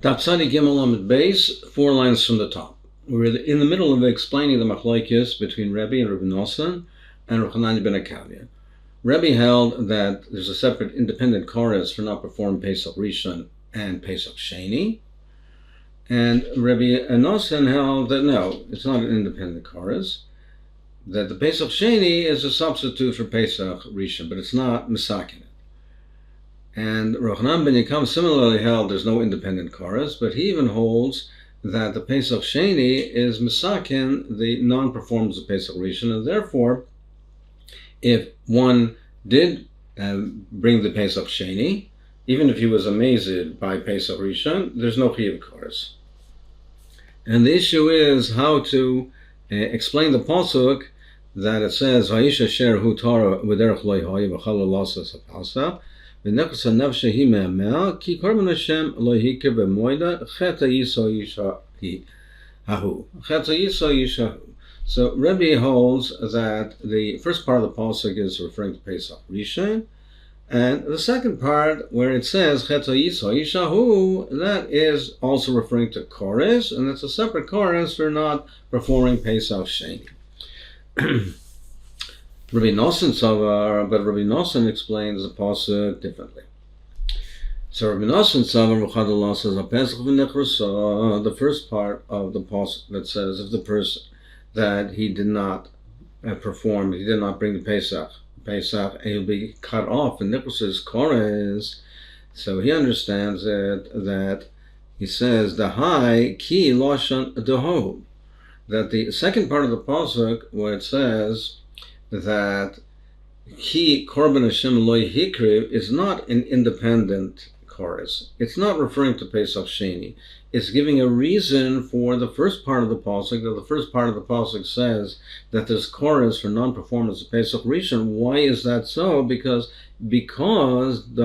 Tapsani Gimel Amud Beis, 4 lines from the top. We're in the middle of explaining the machlokes between Rebbe and Rabbi Nosson and Rav Hanani ben Akavia. Rebbe held that there's a separate independent chorus for not performing Pesach Rishon and Pesach Sheni, and Rebbe Nosson held that no, it's not an independent chorus, that the Pesach Sheni is a substitute for Pesach Rishon, but it's not Masakin. And Rav Hanani ben Akavia similarly held there's no independent chorus, but he even holds that the Pesach Sheni is Masakin, the non-performance of Pesach Rishon, and therefore, if one did bring the Pesach Sheni, even if he was amazed by Pesach Rishon, there's no chiyuv chorus. And the issue is how to explain the pasuk that it says Vayisha Sher Hu Torah V'derech Lo Yehoya V'chala Lasas Apalsa V'nechus HaNefshe Hi Me'amel Ki Korban Hashem Lo Yikir B'moida Cheta Yiso Yisha Hahu Cheta Yiso Yisha. So Rebbe holds that the first part of the pasuk is referring to Pesach Rishon, and the second part, where it says Cheta Yiso Yishahu, that is also referring to chorus, and it's a separate chorus for not performing Pesach Sheni. Rabbi Nosson Savar, but Rabbi Nosson explains the pasuk differently. So Rabbi Nosson Savar V'chadallah says Pesach V'nechrasa, the first part of the pasuk that says if the person that he did not perform, he did not bring the Pesach, he'll be cut off. And Nicholas's chorus, so he understands that he says the high ki lashon deho, that the second part of the pasuk where it says that ki korban Hashem lo yikriv is not an independent chorus. It's not referring to Pesach Sheni. It's giving a reason for the first part of the pasuk. That the first part of the pasuk says that there's chorus for non-performance of Pesach Rishon. Why is that so? Because the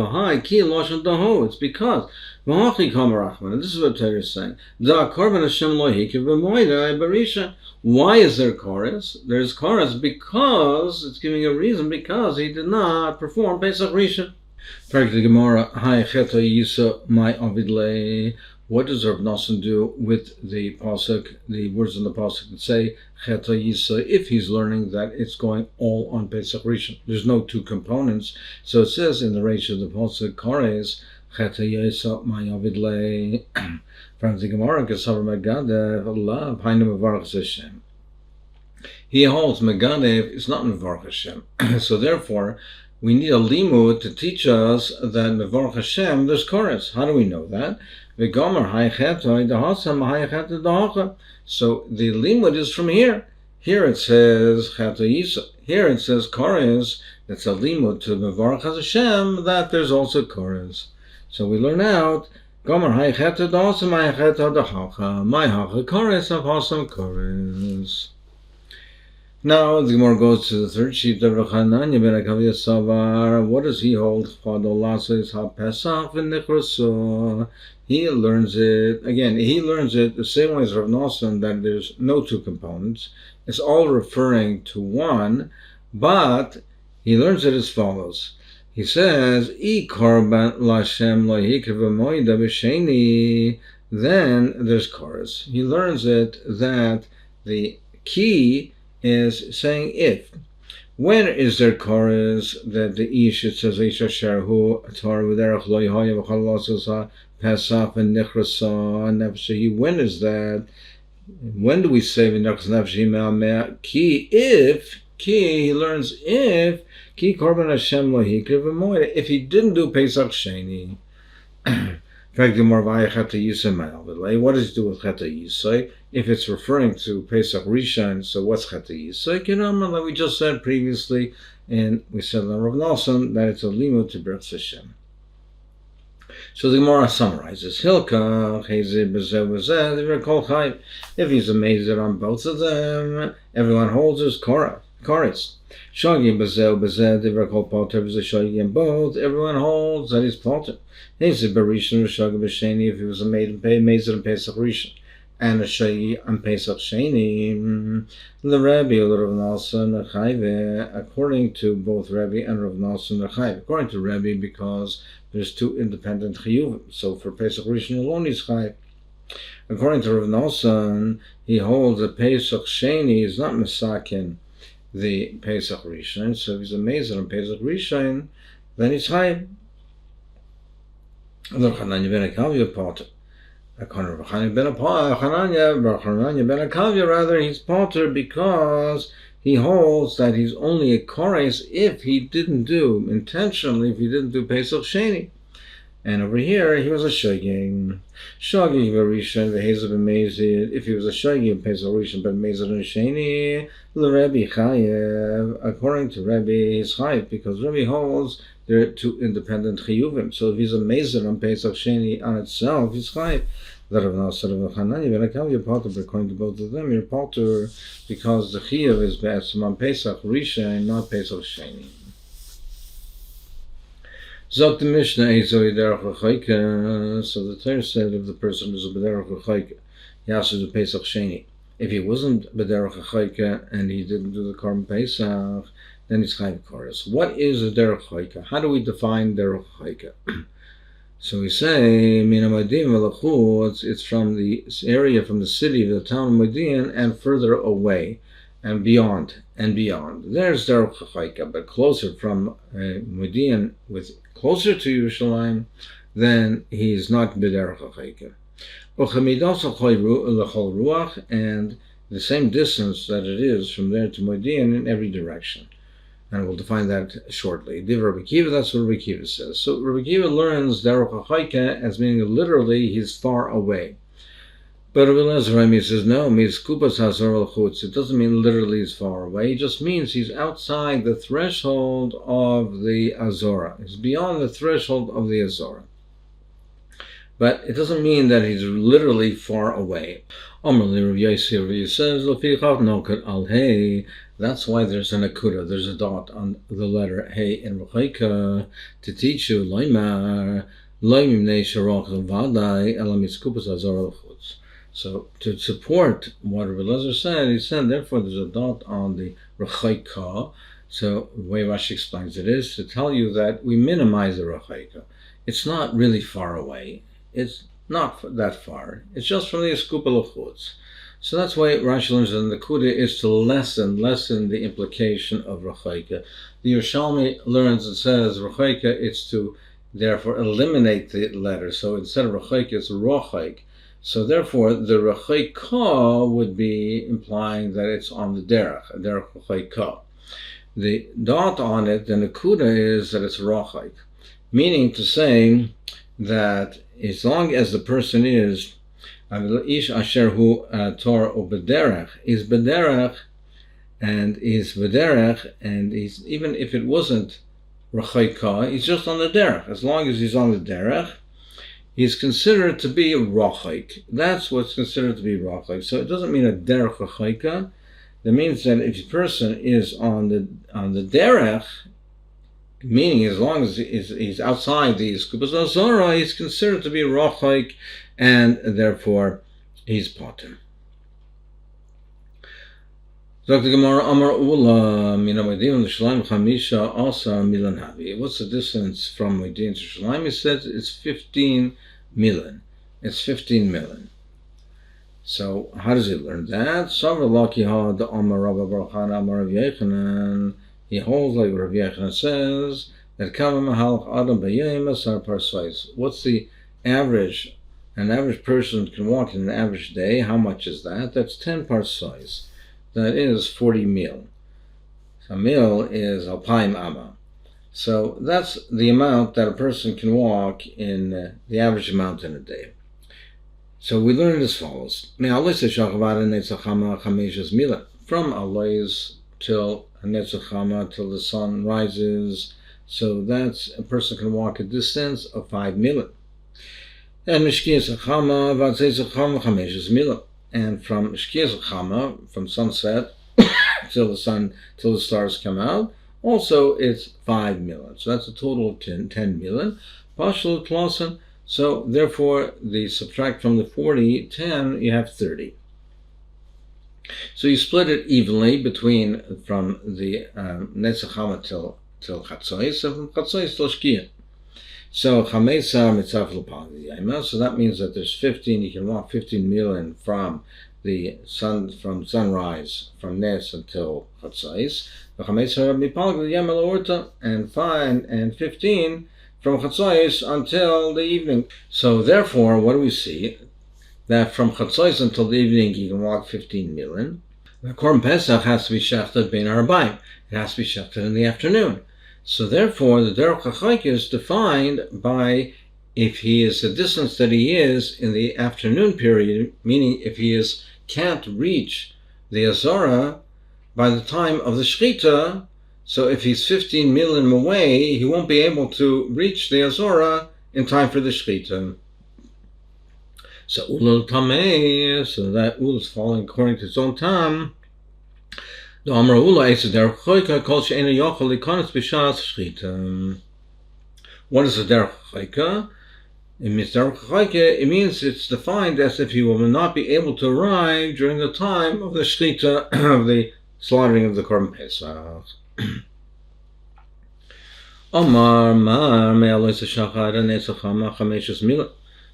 high ki lashon daho. It's because v'hachi kamarachman. And this is what Torah is saying. Da korban Hashem lo hikiv b'moedai barisha. Why is there chorus? There's chorus because it's giving a reason because he did not perform Pesach Rishon. The Gemara, Hai Cheta Yisa my Avidle. What does Rav Nosson do with the pasuk, the words in the pasuk that say Cheta Yisa, if he's learning that it's going all on Pesach Rishon? There's no two components. So it says in the ratio of the pasuk, Kares, Cheta Yisa my Avidle. From the Gemara, Gesavar Megadev, Allah, Hainu Mevarach Hashem. He holds Megadev is not Mevarach Hashem. So therefore, we need a limud to teach us that Mevarach Hashem, there's chorus. How do we know that? So the limud is from here. Here it says Cheta Yisa. Here it says chorus. It's a limud to Mevarach Hashem that there's also chorus. So we learn out Gomer Hai Cheta Dahasam Hai Cheta Dahacha My Hacha chorus of Hasam chorus. Now the Gemara goes to the third sheet of Rav Hanani ben Akavia Savar. What does he hold? He learns it again. He learns it the same way as Rav Nosson, that there's no two components. It's all referring to one, but he learns it as follows. He says, "I korban lashem lo yikriv b'moida b'sheni." Then there's chorus. He learns it that the key is saying if. When is there chorus that the ish, it says Isha Sharhu Torah V'derech Lo Yehoya V'chal Lasas Pesach V'nechrasa Nefeshi. When is that? When do we say V'nechras Nefeshi Me'ameh? Ki, if, he learns if Ki Korban Hashem Lo Yikriv V'moed. If he didn't do Pesach Sheni. What does it do with Cheta Yisai? If it's referring to Pesach Rishon, so what's Cheta Yisai? Like we just said previously, and we said on Rav Nosson that it's a limud to B'rach Hashem. So the Gemara summarizes: Hilka Chezeh B'zeh B'zeh V'Kol Chayv. If he's amazed on both of them, everyone holds his chorus. Shagi B'zeh B'zeh V'Kol Poter B'zeh Shagi in both. Everyone holds that he's Poter. If he was amazed on Pesach Rishon and a Shai on Pesach Sheni, the Rebbe or Rav Nosson Chayve, according to both Rebbe and Rav Nosson Chayve. According to Rebbe, because there's two independent chiyuvim. So for Pesach Rishon alone, he's chayiv. According to Rav Nosson, he holds that Pesach Sheni is not Mesakin the Pesach Rishon. So if he's a Mezer on Pesach Rishon, then he's chayiv. According to Hananya ben Akavya, rather, he's potter because he holds that he's only a kores if he didn't do, intentionally, if he didn't do Pesach Sheni. And over here, he was a shogeg. Shogeg v'rishon v'hezav b'mezid. If he was a shogeg, Pesach Rishon, but mezid and Sheni, l'Rebbe chayev. According to Rebbe, he's chayev, because Rebbe holds there are two independent chiyuvim. So if he's a mezid on Pesach Sheni on itself, he's chayev. That Rav Nosson of Hananya ben Akavya potter, but according to both of them, you're potter because the chiyuv is be'etzem on Pesach Rishon, not Pesach Sheni. Zok the Mishnah Ezo Yiderach L'Chayka. So the Torah said if the person is a B'derach L'Chayka, he has to do Pesach Sheni. If he wasn't B'derach L'Chayka and he didn't do the Korban Pesach, then he's Chayiv Koros. What is a Derech L'Chayka? How do we define Derech L'Chayka? So we say Mina Modim V'Lachut. It's from the area, from the city, the town of Modian, and further away, and beyond, and beyond. There's Derech L'Chayka, but closer from Modian, with closer to Yerushalayim, then he's not B'derech L'Chayka. And the same distance that it is from there to Modian in every direction. And we'll define that shortly. Div Rabbi Kiva, that's what Rabbi Kiva says. So Rabbi Kiva learns Derech L'Chayka as meaning literally he's far away. But Rabbi Elazar says no, means Kupas Hazor L'Chutz. It doesn't mean literally he's far away. It just means he's outside the threshold of the Azora. He's beyond the threshold of the Azora. But it doesn't mean that he's literally far away. Amrli Rav Yosef says, L'fichach nokat al hey. That's why there's an akuda, there's a dot on the letter hey in L'Chayka to teach you loymar loymim nei sharach vadai elam iskupas azor l'chutz. So to support what Rabbi Elazar said, he said therefore there's a dot on the L'Chayka. So the way Rashi explains it is to tell you that we minimize the L'Chayka. It's not really far away. It's not that far. It's just from the iskupa l'chutz. So that's why Rashi learns that the Kuda is to lessen the implication of L'Chayka. The Yerushalmi learns and says L'Chayka, it's to therefore eliminate the letter. So instead of L'Chayka, it's Rochayk. So therefore, the L'Chayka would be implying that it's on the derech L'Chayka. The dot on it, then the Kuda is that it's Rochayk, meaning to say that as long as the person is Ish asher hu Torah or b'derech is b'derech, and is b'derech, and he's, even if it wasn't L'Chayka, he's just on the derech. As long as he's on the derech, he's considered to be Rochayk. That's what's considered to be Rochayk. So it doesn't mean a derech L'Chayka. That means that if a person is on the derech, meaning as long as he's outside the Skupas Azora, he's considered to be Rochayk, and therefore he's potter. Dr. Gemara Amar Ula Mina Modim L'Shalayim Chamisha Asa Milan Havi. What's the distance from Modim to Shalayim? He says it's 15 milan. It's 15 milan. So how does he learn that? Savra Laki Had Amar Rabba Baruchan Amar Rav Yechanan. He holds like Rav Yechanan says that Kama Mahalach Adam B'Yayim Asar Parsais. What's the average? An average person can walk in an average day. How much is that? That's 10 parsais. That is 40 mil. A mil is alpaim amma. So that's the amount that a person can walk in the average amount in a day. So we learn as follows. From Alois till Netzachama, till the sun rises. So that's, a person can walk a distance of 5 milim. And Mishkiyas Chama, Vatzei Chama, Chameshes milim. And from Shkiyas Chama, from sunset till the stars come out, also it's 5 milim. So that's a total of 10 milim. Pashal Tlosen. So therefore, the subtract from the 40, 10, you have 30. So you split it evenly between from the Netzachama till Chatzois, and from Chatzois till Shkiyah. So Chamesar Mitzaf L'Pal. So that means that there's 15. You can walk 15 milan from the sun, from sunrise, from Nes until Chatzais. And 15 from Chatzais until the evening. So therefore, what do we see? That from Chatzais until the evening, you can walk 15 milan. The Korban Pesach has to be shechted bein harbayim. It has to be shechted in the afternoon. So therefore, the derech hachaika is defined by if he is the distance that he is in the afternoon period, meaning if he can't reach the Azara by the time of the Shechita. So if he's 15 milim away, he won't be able to reach the Azara in time for the Shechita. So Ulul Tameh, so that Ul is falling according to its own time. What is the derech hachaika? It means it's defined as if he will not be able to arrive during the time of the shchita, of the slaughtering of the Korban Pesach.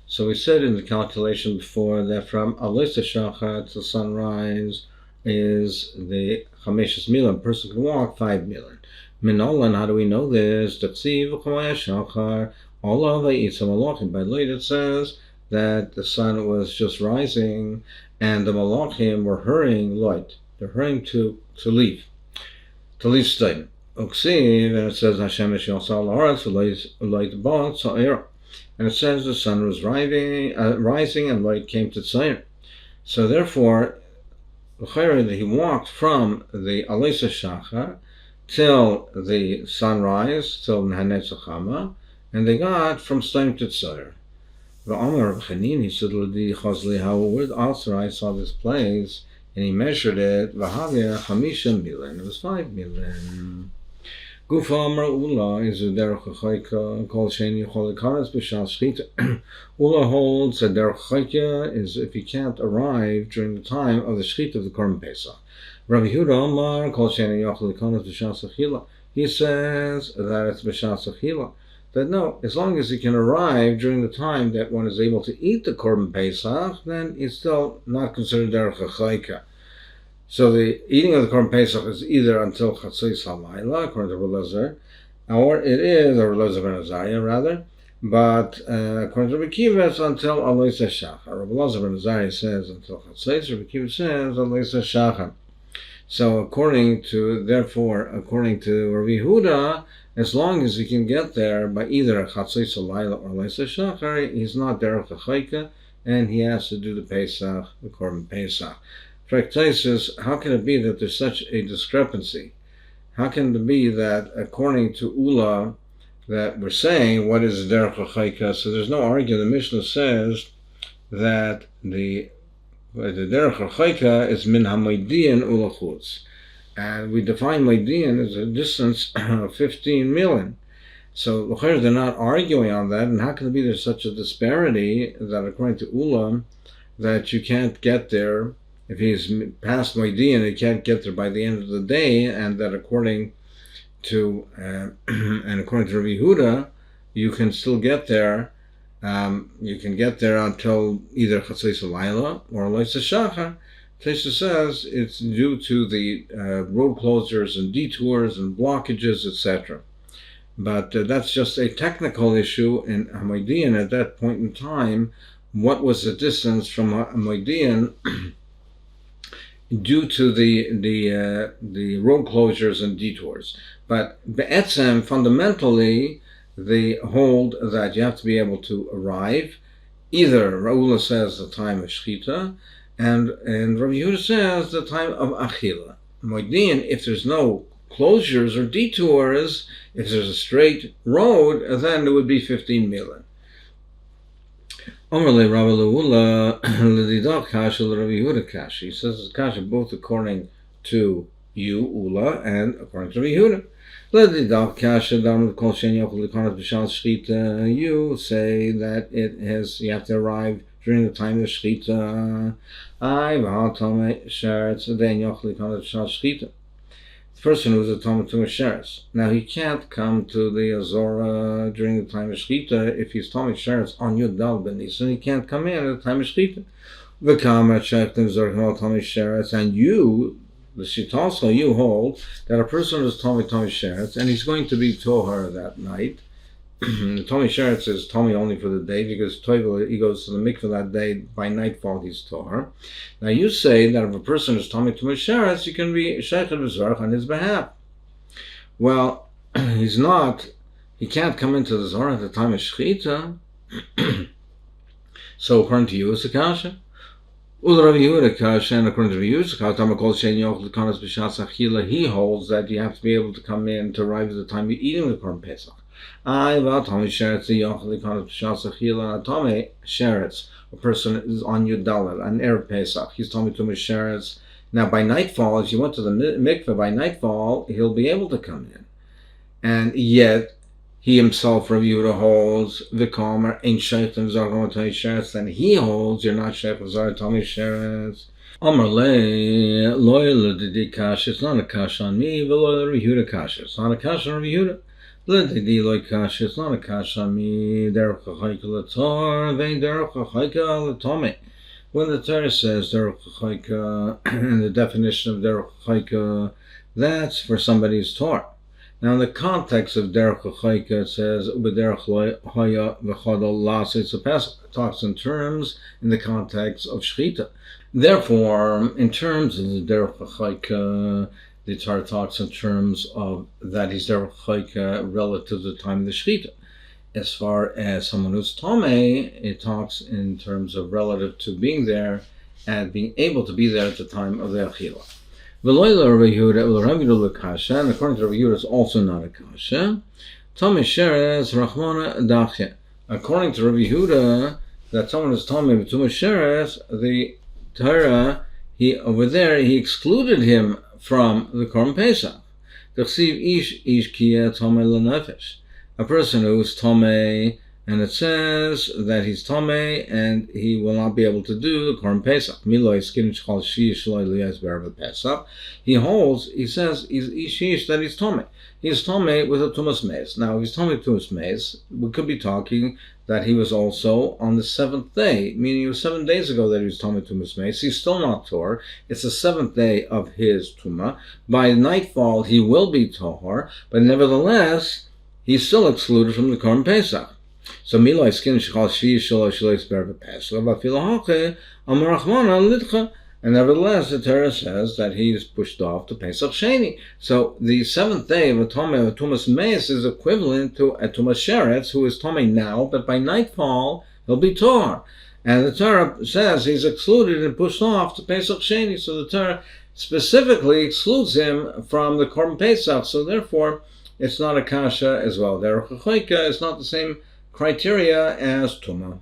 So we said in the calculation before that from Alois Shachar to sunrise is the Chameshes Milan. A person can walk 5 milan. Minolan, how do we know this? By late it says that the sun was just rising and the Malachim were hurrying light. They're hurrying to leave Stein. And it says Hashem and it says the sun was rising and light came to Tzayir. So therefore, he walked from the Aleisa Shachar till the sunrise, till Nehanetzachama, and they got from Stein to Tzayir. The Omer Chanin, he said, how would also I saw this place, and he measured it, Vahavia Chamisha Milan, it was 5 milan. Gufa Amar Ula is a derech hachaika called Sheni Cholikaras B'Shal Shchita. Ula holds that derech hachaika is if he can't arrive during the time of the Shchita of the Korban Pesach. Rabbi Yehuda Amar called Sheni Cholikaras B'Shal Sechila. He says that it's B'Shal Sechila. That no, as long as he can arrive during the time that one is able to eat the Korban Pesach, then it's still not considered derech hachaika. So the eating of the Korban Pesach is either until Chatzos Halayla, according to Rabbi Lezer, or it is, or Rabbi Lezer ben Azariah rather, but according to Rabbi Kiva, it's until Alois Shachar. Rabbi Lezer ben Azariah says until Chatzos, Rabbi Kiva says Alois Shachar. So according to Rabbi Yehuda, as long as he can get there by either Chatzos Halayla or Alois Shachar, he's not derech hachaika, and he has to do the Pesach, the Korban Pesach. Says, how can it be that there's such a discrepancy? How can it be that according to Ula that we're saying what is derech hachaika? So there's no argument. The Mishnah says that the derech hachaika is min hamoidian ula chutz, and we define moidian as a distance of 15 milan. So they're not arguing on that. And how can it be there's such a disparity that according to Ula that you can't get there? If he's past Moedian, he can't get there by the end of the day, and that according to Rabbi Yehuda, you can still get there. You can get there until either Chatzos Halayla or Alois Shachar. Tesha says it's due to the road closures and detours and blockages, etc. But that's just a technical issue in Moedian at that point in time. What was the distance from Moedian? Due to the road closures and detours. But be'etzem, fundamentally, they hold that you have to be able to arrive. Either Raula says the time of Shechita, and Rabbi Yehuda says the time of Achila. Moedin, if there's no closures or detours, if there's a straight road, then it would be 15 milan. He says it's kasha both according to you, Ula, and according to Rabbi Yehuda. You say that you have to arrive during the time of Shechita. The person who's a Talmud to Sheretz. Now he can't come to the Azora during the time of Shchita if he's Talmud Sheretz on Yud Dal Ben Nisan. He can't come in at the time of Shchita. And you, the Shit also, you hold that a person is Talmud Sheretz and he's going to be Tohar that night. The Tommy Sheretz is Tommy only for the day because he goes to the mikveh that day. By nightfall, he's Tohar. Now you say that if a person is Tommy Sheretz, you can be Sheikh V'Zarach on his behalf. Well, he's not. He can't come into the Zohar at the time of Shechita. So according to you, it's a kasha. Rav Yehuda kasha, and according to Rav Yehuda, he holds that you have to be able to come in to arrive at the time you're eating the Korban Pesach. Tommy Sheretz, a person is on Yudalad, on Erev Pesach. He's Tommy Sheretz. Now, by nightfall, if you went to the mikveh, by nightfall, he'll be able to come in. And yet, he himself, Rav Yehuda, holds V'Kamer ain't Sheikh V'Zar Tommy Sheretz. Then he holds you're not Sheikh V'Zar Tommy Sheretz. Amar le loyal didi kash. It's not a kash on me. V'loyal Rav Yehuda kash. It's not a kash on Rav Yehuda. It's not a kash on me. When the Torah says derech chaika, and the definition of derech chaika, that's for somebody's Torah. Now, in the context of derech chaika, it says u'bederech haya v'chadol las. It's a passage that talks in terms in the context of shechita. Therefore, in terms of the derech chaika, the Torah talks in terms of that he's derech chaika relative to the time of the shechita. As far as someone who's tomei, it talks in terms of relative to being there and being able to be there at the time of the achila. And according to Rav Yehuda, it's also not a kasha. Tomei sheretz rachmana dachya. According to Rav Yehuda, that someone is tomei with tomei sheretz, the Torah, he excluded him from the Korban Pesach. A person who is Tomei, and it says that he's Tomei, and he will not be able to do the Korban Pesach. He says he's Ishish, that he's Tomei. He's Tomei with a Tumas Meis. Now, if he's Tomei with Tumas Meis, we could be talking that he was also on the seventh day, meaning it was 7 days ago that he was Tomei Tumas Meis. He's still not Tor. It's the seventh day of his Tumah. By nightfall, he will be Tohar, but nevertheless, he's still excluded from the Korban Pesach. So Milo Iskin Shechal Shvi Shalo Shalois Berva Pesach Vafilahache Amarachmana Lidcha. And nevertheless, the Torah says that he is pushed off to Pesach Sheni. So the seventh day of a Tumas Meis is equivalent to a Tumas Sheretz, who is Tomei now, but by nightfall he'll be Tor. And the Torah says he's excluded and pushed off to Pesach Sheni. So the Torah specifically excludes him from the Korban Pesach. So therefore, it's not a kasha as well. Derech chaika is not the same criteria as Tumah.